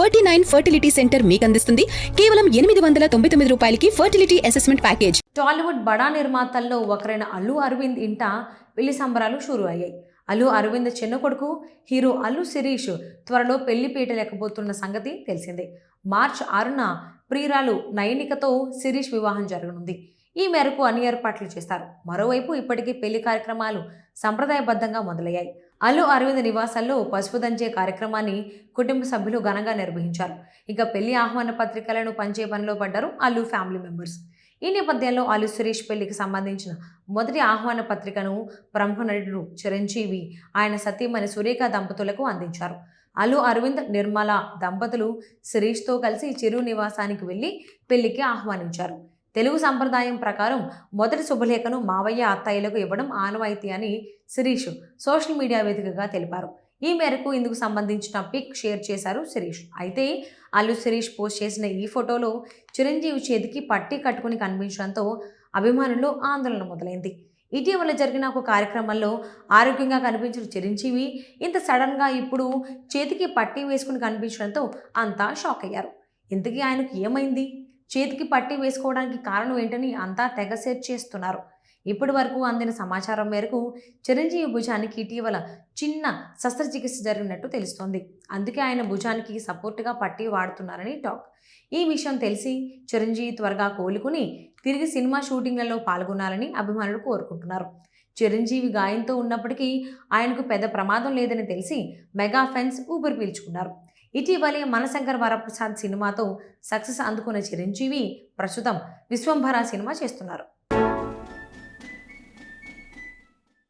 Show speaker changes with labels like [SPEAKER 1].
[SPEAKER 1] 49 fertility centre మీకు అందిస్తుంది కేవలం 899 రూపాయలకి ఫర్టిలిటీ అసెస్మెంట్ ప్యాకేజ్.
[SPEAKER 2] టాలీవుడ్ బడా నిర్మాతల్లో ఒకరైన అల్లు అరవింద్ ఇంట పెళ్లి సంబరాలు షురూ అయ్యాయి. అల్లు అరవింద్ చిన్న కొడుకు హీరో అల్లు శిరీష్ త్వరలో పెళ్లి పీట లేకపోతున్న సంగతి తెలిసిందే. మార్చి 6న ప్రియురాలు నయనికతో శిరీష్ వివాహం జరగనుంది. ఈ మేరకు అన్ని ఏర్పాట్లు చేస్తారు. మరోవైపు ఇప్పటికే పెళ్లి కార్యక్రమాలు సంప్రదాయబద్ధంగా మొదలయ్యాయి. అల్లు అరవింద్ నివాసాల్లో పసుపు దంచే కార్యక్రమాన్ని కుటుంబ సభ్యులు ఘనంగా నిర్వహించారు. ఇక పెళ్లి ఆహ్వాన పత్రికలను పంచే పనిలో పడ్డారు అల్లు ఫ్యామిలీ మెంబర్స్. ఈ నేపథ్యంలో అల్లు శిరీష్ పెళ్లికి సంబంధించిన మొదటి ఆహ్వాన పత్రికను ప్రముఖ నటుడు చిరంజీవి ఆయన సతీమణి సురేఖ దంపతులకు అందించారు. అల్లు అరవింద్ నిర్మల దంపతులు శిరీష్తో కలిసి చిరు నివాసానికి వెళ్లి పెళ్లికి ఆహ్వానించారు. తెలుగు సంప్రదాయం ప్రకారం మొదటి శుభలేఖను మావయ్య అత్తయ్యలకు ఇవ్వడం ఆనవాయితీ అని శిరీష్ సోషల్ మీడియా వేదికగా తెలిపారు. ఈ మేరకు ఇందుకు సంబంధించిన పిక్ షేర్ చేశారు శిరీష్. అయితే అల్లు శిరీష్ పోస్ట్ చేసిన ఈ ఫోటోలో చిరంజీవి చేతికి పట్టీ కట్టుకుని కనిపించడంతో అభిమానుల్లో ఆందోళన మొదలైంది. ఇటీవల జరిగిన ఒక కార్యక్రమంలో ఆరోగ్యంగా కనిపించిన చిరంజీవి ఇంత సడన్గా ఇప్పుడు చేతికి పట్టీ వేసుకుని కనిపించడంతో అంతా షాక్ అయ్యారు. ఇంతకీ ఆయనకు ఏమైంది? చేతికి పట్టీ వేసుకోవడానికి కారణం ఏంటని అంతా తెగ సెర్చ్ చేస్తున్నారు. ఇప్పటి వరకు అందిన సమాచారం మేరకు చిరంజీవి భుజానికి ఇటీవల చిన్న శస్త్రచికిత్స జరిగినట్టు తెలుస్తోంది. అందుకే ఆయన భుజానికి సపోర్టుగా పట్టీ వాడుతున్నారని టాక్. ఈ విషయం తెలిసి చిరంజీవి త్వరగా కోలుకుని తిరిగి సినిమా షూటింగ్లలో పాల్గొనాలని అభిమానులు కోరుకుంటున్నారు. చిరంజీవి గాయంతో ఉన్నప్పటికీ ఆయనకు పెద్ద ప్రమాదం లేదని తెలిసి మెగా ఫ్యాన్స్ ఊపిరి పీల్చుకున్నారు. ఇటీవలే మనశంకర్ వరప్రసాద్ సినిమాతో సక్సెస్ అందుకున్న చిరంజీవి ప్రస్తుతం విశ్వంభర సినిమా చేస్తున్నారు.